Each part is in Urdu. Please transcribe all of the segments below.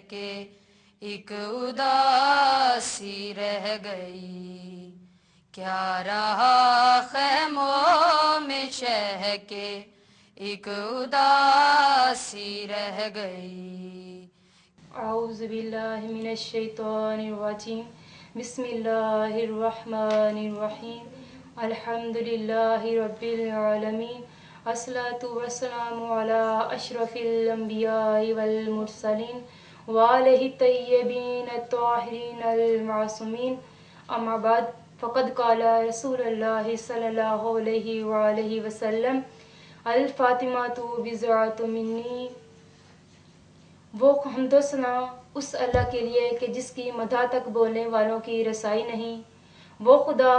کے ایک اداسی رہ گئی، کیا رہا خیموں میں شہ کے ایک اداسی رہ گئی۔ اعوذ باللہ من الشیطان الرجیم، بسم اللہ الرحمن الرحیم، الحمد للہ رب العالمین، الصلاۃ والسلام علی اشرف الانبیاء والمرسلین وآلہ الطیبین الطاہرین المعصومین، اما بعد، فقد قال رسول اللہ صلی اللہ علیہ وآلہ وسلم، الفاطمۃ بضعۃ منی۔ وہ حمد و ثنا اس اللہ کے لیے کہ جس کی مدح تک بولنے والوں کی رسائی نہیں، وہ خدا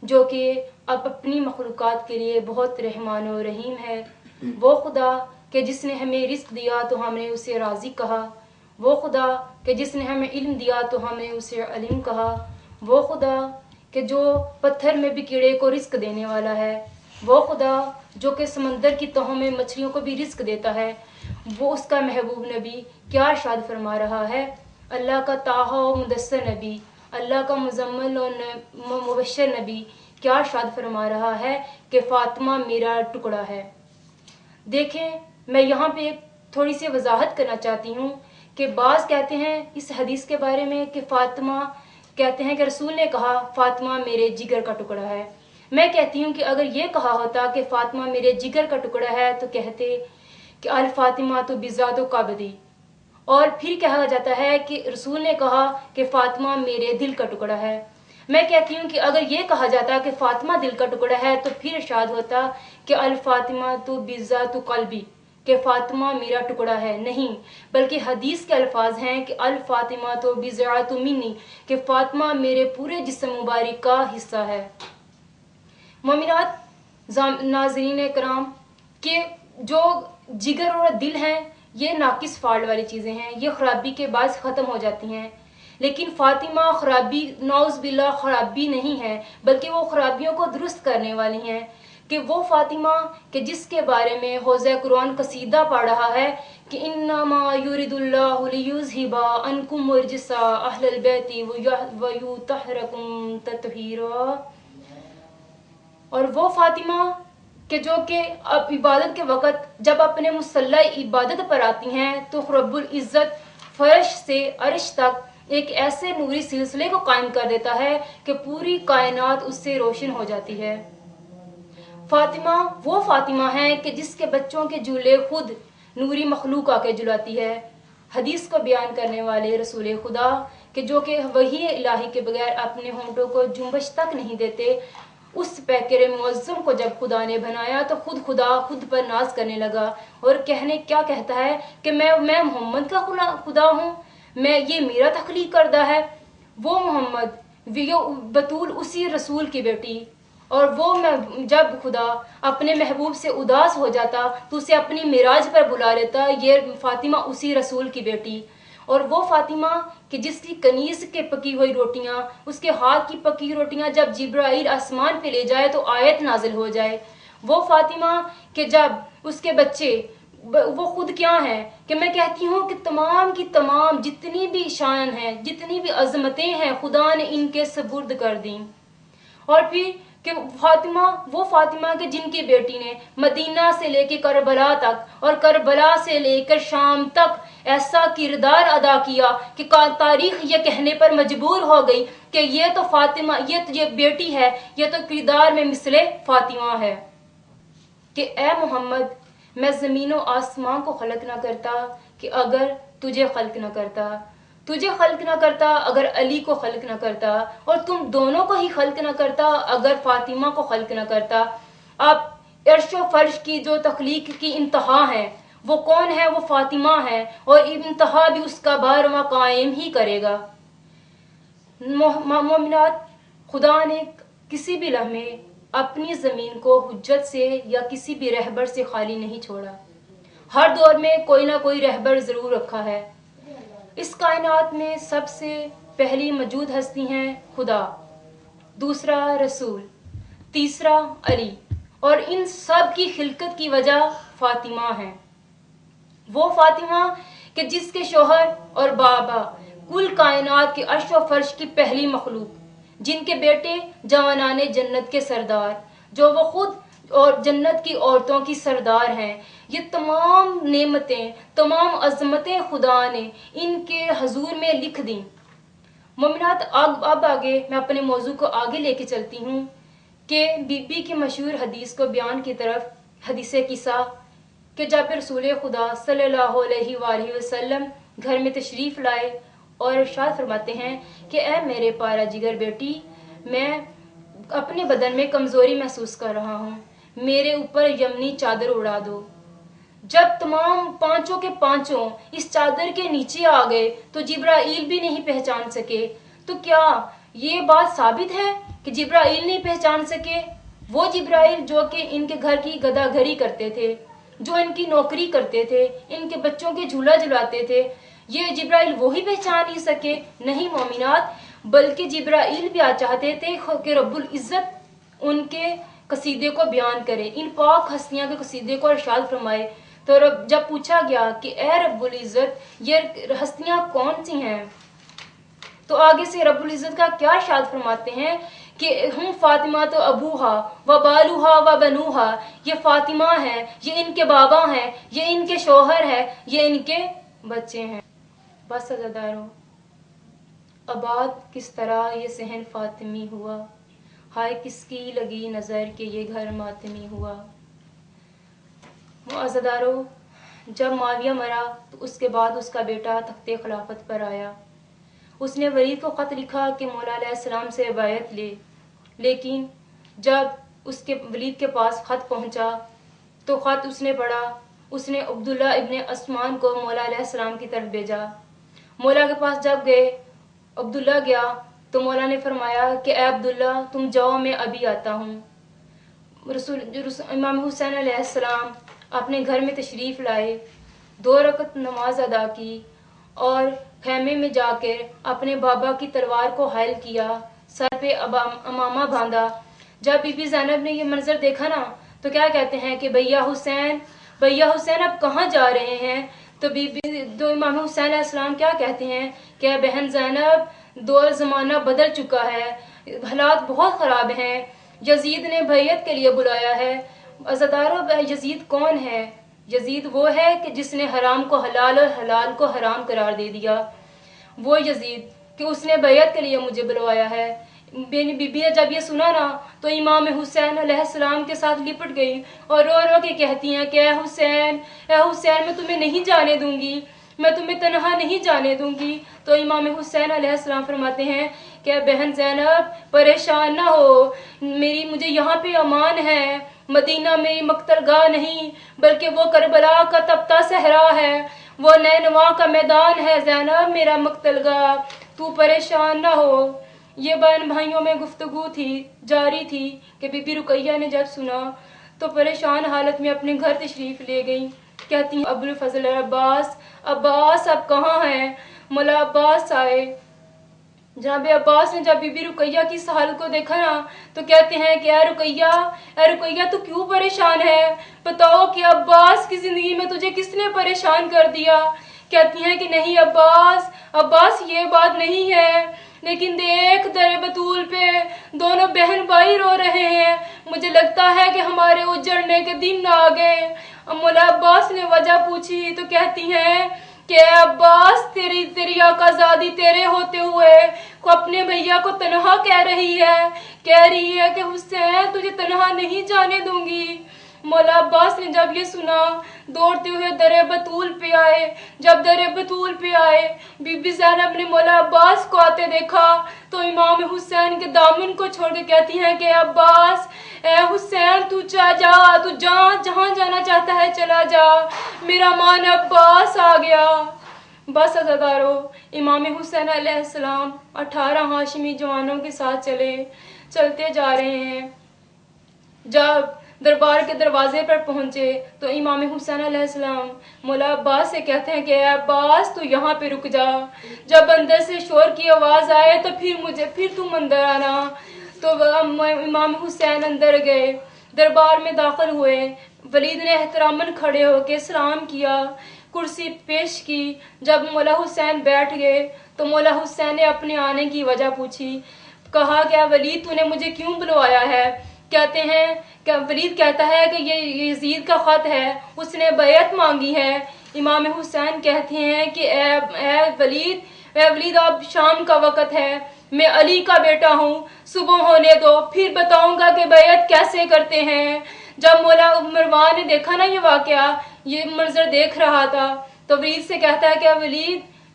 جو کہ اب اپنی مخلوقات کے لیے بہت رحمان و رحیم ہے، وہ خدا کہ جس نے ہمیں رزق دیا تو ہم نے اسے راضی کہا، وہ خدا کہ جس نے ہمیں علم دیا تو ہم نے اسے علیم کہا، وہ خدا کہ جو پتھر میں بھی کیڑے کو رزق دینے والا ہے، وہ خدا جو کہ سمندر کی تہوں میں مچھلیوں کو بھی رزق دیتا ہے، وہ اس کا محبوب نبی کیا ارشاد فرما رہا ہے۔ اللہ کا طٰہٰ و مدثر نبی، اللہ کا مزمل و مبشر نبی کیا ارشاد فرما رہا ہے کہ فاطمہ میرا ٹکڑا ہے۔ دیکھیں، میں یہاں پہ تھوڑی سی وضاحت کرنا چاہتی ہوں کہ بعض کہتے ہیں اس حدیث کے بارے میں کہ فاطمہ کہتے ہیں کہ رسول نے کہا فاطمہ میرے جگر کا ٹکڑا ہے۔ میں کہتی ہوں کہ اگر یہ کہا ہوتا کہ فاطمہ میرے جگر کا ٹکڑا ہے تو کہتے کہ الفاطمہ تو بضعۃ قبضی، اور پھر کہا جاتا ہے کہ رسول نے کہا کہ فاطمہ میرے دل کا ٹکڑا ہے۔ میں کہتی ہوں کہ اگر یہ کہا جاتا کہ فاطمہ دل کا ٹکڑا ہے تو پھر ارشاد ہوتا کہ الفاطمہ تو بضعۃ قلبی، کہ فاطمہ میرا ٹکڑا ہے، نہیں، بلکہ حدیث کے الفاظ ہیں کہ الفاطمہ تو بضعۃ منی، کہ فاطمہ میرے پورے جسم مبارک کا حصہ ہے۔ مومنات، ناظرین کرام، کہ جو جگر اور دل ہیں یہ ناقص فالٹ والی چیزیں ہیں، یہ خرابی کے بعد ختم ہو جاتی ہیں، لیکن فاطمہ خرابی، نعوذ باللہ، خرابی نہیں ہے، بلکہ وہ خرابیوں کو درست کرنے والی ہیں، کہ وہ فاطمہ کہ جس کے بارے میں حوضہ قرآن قصیدہ پڑھ رہا ہے کہ انما یرید اللہ لیذھب عنکم الرجس اہل البیت ویطہرکم تطہیرا، اور وہ فاطمہ کہ جو کہ اب عبادت کے وقت جب اپنے مصلی عبادت پر آتی ہیں تو رب العزت فرش سے عرش تک ایک ایسے نوری سلسلے کو قائم کر دیتا ہے کہ پوری کائنات اس سے روشن ہو جاتی ہے۔ فاطمہ وہ فاطمہ ہے کہ جس کے بچوں کے جھولے خود نوری مخلوق آ کے جھلاتی ہے۔ حدیث کو بیان کرنے والے رسول خدا کہ جو کہ وحی الہی کے بغیر اپنے ہونٹوں کو جنبش تک نہیں دیتے، اس پیکر معظم کو جب خدا نے بنایا تو خدا خود پر ناز کرنے لگا اور کیا کہتا ہے کہ میں محمد کا خدا ہوں، یہ میرا تخلیق کردہ ہے۔ وہ محمد بطول اسی رسول کی بیٹی، اور وہ جب خدا اپنے محبوب سے اداس ہو جاتا تو اسے اپنی معراج پر بلا لیتا، یہ فاطمہ اسی رسول کی بیٹی، اور وہ فاطمہ کہ جس کی کنیز کے پکی ہوئی روٹیاں، اس کے ہاتھ کی پکی روٹیاں جب جبرائیل آسمان پہ لے جائے تو آیت نازل ہو جائے، وہ فاطمہ کہ جب اس کے بچے، وہ خود کیا ہیں کہ میں کہتی ہوں کہ تمام کی تمام جتنی بھی شان ہیں، جتنی بھی عظمتیں ہیں، خدا نے ان کے سپرد کر دیں، اور پھر کہ فاطمہ وہ فاطمہ کہ جن کی بیٹی نے مدینہ سے لے کے کربلا تک اور کربلا سے لے کر شام تک ایسا کردار ادا کیا کہ تاریخ یہ کہنے پر مجبور ہو گئی کہ یہ تو فاطمہ، یہ بیٹی ہے، یہ تو کردار میں مثل فاطمہ ہے، کہ اے محمد میں زمین و آسمان کو خلق نہ کرتا کہ اگر تجھے خلق نہ کرتا، اگر علی کو خلق نہ کرتا، اور تم دونوں کو ہی خلق نہ کرتا اگر فاطمہ کو خلق نہ کرتا۔ اب عرش و فرش کی جو تخلیق کی انتہا ہے وہ کون ہے؟ وہ فاطمہ ہے، اور انتہا بھی اس کا بارواں قائم ہی کرے گا۔ مومنات، خدا نے کسی بھی لمحے اپنی زمین کو حجت سے یا کسی بھی رہبر سے خالی نہیں چھوڑا، ہر دور میں کوئی نہ کوئی رہبر ضرور رکھا ہے۔ اس کائنات میں سب سے پہلی موجود ہستی ہیں خدا، دوسرا رسول، تیسرا علی، اور ان سب کی خلقت کی وجہ فاطمہ ہے۔ وہ فاطمہ کہ جس کے شوہر اور بابا کل کائنات کے عرش و فرش کی پہلی مخلوق، جن کے بیٹے جوانان جنت کے سردار، جو وہ خود اور جنت کی عورتوں کی سردار ہیں، یہ تمام نعمتیں، تمام عظمتیں خدا نے ان کے حضور میں لکھ دیں۔ مومنات، اب آگے میں اپنے موضوع کو آگے لے کے چلتی ہوں کہ بی بی کی مشہور حدیث کو بیان کی طرف، حدیث قصہ کہ جب رسول خدا صلی اللہ علیہ وآلہ وسلم گھر میں تشریف لائے اور ارشاد فرماتے ہیں کہ اے میرے پارا جگر بیٹی، میں اپنے بدن میں کمزوری محسوس کر رہا ہوں، میرے اوپر یمنی چادر اڑا دو۔ جب تمام پانچوں کے پانچوں اس چادر کے نیچے آ گئے تو جبرائیل بھی نہیں پہچان سکے۔ تو کیا یہ بات ثابت ہے کہ جبرائیل نہیں پہچان سکے؟ وہ جبرائیل جو کہ ان کے گھر کی گدا گھری کرتے تھے، جو ان کی نوکری کرتے تھے، ان کے بچوں کے جھولا جھلاتے تھے، یہ جبرائیل وہی پہچان نہیں سکے؟ نہیں مومنات، بلکہ جبرائیل بھی چاہتے تھے کہ رب العزت ان کے قصیدے کو بیان کرے، ان پاک ہستیاں کے قصیدے کو ارشاد فرمائے۔ تو جب پوچھا گیا کہ اے رب العزت یہ ہستیاں کون سی ہیں، تو آگے سے رب العزت کا کیا ارشاد فرماتے ہیں کہ ہم فاطمہ تو ابوہا و بالوہا و بنوہا، یہ فاطمہ ہیں، یہ ان کے بابا ہیں، یہ ان کے شوہر ہیں، یہ ان کے بچے ہیں۔ بس عزاداروں، آباد کس طرح یہ صحن فاطمی ہوا، ہائے کس کی لگی نظر کہ یہ گھر ماتمی ہوا۔ عزاداروں، جب معاویہ مرا تو اس کے بعد اس کا بیٹا تخت خلافت پر آیا۔ اس نے ولید کو خط لکھا کہ مولا علیہ السلام سے بیعت لے، لیکن جب اس کے ولید کے پاس خط پہنچا تو خط اس نے پڑھا، اس نے عبداللہ ابن عثمان کو مولا علیہ السلام کی طرف بھیجا۔ مولا کے پاس جب گئے، عبداللہ گیا تو مولا نے فرمایا کہ اے عبداللہ تم جاؤ، میں ابھی آتا ہوں۔ امام حسین علیہ السلام اپنے گھر میں تشریف لائے، 2 رکعت نماز ادا کی اور خیمے میں جا کر اپنے بابا کی تلوار کو حائل کیا، سر پہ امامہ باندھا۔ جب بی بی زینب نے یہ منظر دیکھا نا تو کیا کہتے ہیں کہ بھیا حسین اب کہاں جا رہے ہیں؟ تو امام حسین علیہ السلام کیا کہتے ہیں کہ بہن زینب، دور زمانہ بدل چکا ہے، حالات بہت خراب ہیں، یزید نے بیعت کے لیے بلایا ہے۔ عزادارو، یزید کون ہے؟ یزید وہ ہے کہ جس نے حرام کو حلال اور حلال کو حرام قرار دے دیا، وہ یزید کہ اس نے بیعت کے لیے مجھے بلوایا ہے۔ میری بیوی نے جب یہ سنا نا تو امام حسین علیہ السلام کے ساتھ لپٹ گئی اور رو رو کے کہتی ہیں کہ اے حسین میں تمہیں نہیں جانے دوں گی، میں تمہیں تنہا نہیں جانے دوں گی۔ تو امام حسین علیہ السلام فرماتے ہیں کہ بہن زینب پریشان نہ ہو، مجھے یہاں پہ امان ہے، مدینہ میری مقتل گاہ نہیں بلکہ وہ کربلا کا تپتا صحرا ہے، وہ نینوا کا میدان ہے زینب میرا مقتل گاہ، تو پریشان نہ ہو۔ یہ بہن بھائیوں میں گفتگو جاری تھی کہ بی بی رقیہ نے جب سنا تو پریشان حالت میں اپنے گھر تشریف لے گئی۔ کہتی ہیں ابو الفضل عباس اب کہاں ہیں؟ مولا عباس آئے۔ جناب عباس نے جب بی بی رقیہ کی حالت کو دیکھا نا تو کہتے ہیں کہ اے رقیہ تو کیوں پریشان ہے؟ بتاؤ کہ عباس کی زندگی میں تجھے کس نے پریشان کر دیا؟ کہتی ہیں کہ نہیں عباس یہ بات نہیں ہے، لیکن دیکھ در بطول پہ دونوں بہن بھائی رو رہے ہیں، مجھے لگتا ہے کہ ہمارے اجڑنے کے دن آ گئے۔ مولا عباس نے وجہ پوچھی تو کہتی ہیں کہ عباس تیری آقازادی تیرے ہوتے ہوئے اپنے بھیا کو تنہا کہہ رہی ہے کہ حسین تجھے تنہا نہیں جانے دوں گی۔ مولا عباس نے جب یہ سنا دوڑتے ہوئے در بطول پہ آئے۔ جب در بطول پہ آئے، بی بی زینب نے مولا عباس کو آتے دیکھا تو امام حسین کے دامن کو چھوڑ کے کہتی ہیں کہ عباس اے حسین تو جہاں جانا چاہتا ہے چلا جا، میرا مان عباس آ گیا۔ بس عزادارو، امام حسین علیہ السلام 18 ہاشمی جوانوں کے ساتھ چلتے جا رہے ہیں۔ جب دربار کے دروازے پر پہنچے تو امام حسین علیہ السلام مولا عباس سے کہتے ہیں کہ اے عباس تو یہاں پہ رک جا، جب اندر سے شور کی آواز آئے تو پھر تم اندر آنا۔ تو امام حسین اندر گئے، دربار میں داخل ہوئے، ولید نے احتراماً کھڑے ہو کے سلام کیا، کرسی پیش کی۔ جب مولا حسین بیٹھ گئے تو مولا حسین نے اپنے آنے کی وجہ پوچھی، کہا کہ ولید تو نے مجھے کیوں بلوایا ہے؟ کہتے ہیں کہ ولید کہتا ہے کہ یہ یزید کا خط ہے، اس نے بیعت مانگی ہے۔ امام حسین کہتے ہیں کہ اے ولید اب شام کا وقت ہے، میں علی کا بیٹا ہوں، صبح ہونے دو پھر بتاؤں گا کہ بیعت کیسے کرتے ہیں۔ جب مولا مروان نے دیکھا نا یہ واقعہ، یہ منظر دیکھ رہا تھا، تو ولید سے کہتا ہے کہ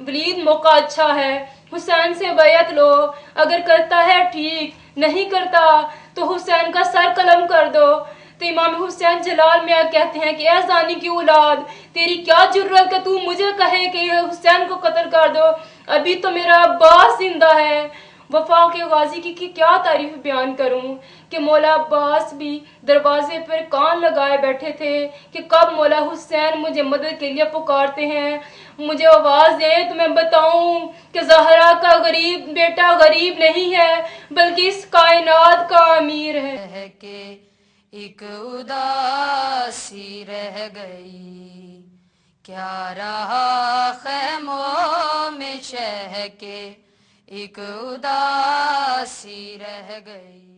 ولید موقع اچھا ہے، حسین سے بیعت لو، اگر کرتا ہے ٹھیک، نہیں کرتا تو حسین کا سر قلم کر دو۔ تو امام حسین جلال میں کہتے ہیں کہ اے زانی کی اولاد، تیری کیا جرت کہ تو مجھے کہے کہ حسین کو قتل کر دو، ابھی تو میرا عباس زندہ ہے۔ وفا کے غازی کی کیا تعریف بیان کروں کہ مولا عباس بھی دروازے پر کان لگائے بیٹھے تھے کہ کب مولا حسین مجھے مدد کے لیے پکارتے ہیں، مجھے آواز دیں تو میں بتاؤں کہ زہرا کا غریب بیٹا غریب نہیں ہے بلکہ اس کائنات کا امیر ہے۔ کہ ایک اداسی رہ گئی، کیا رہا خیموں میں شہ کے ایک اداسی رہ گئی۔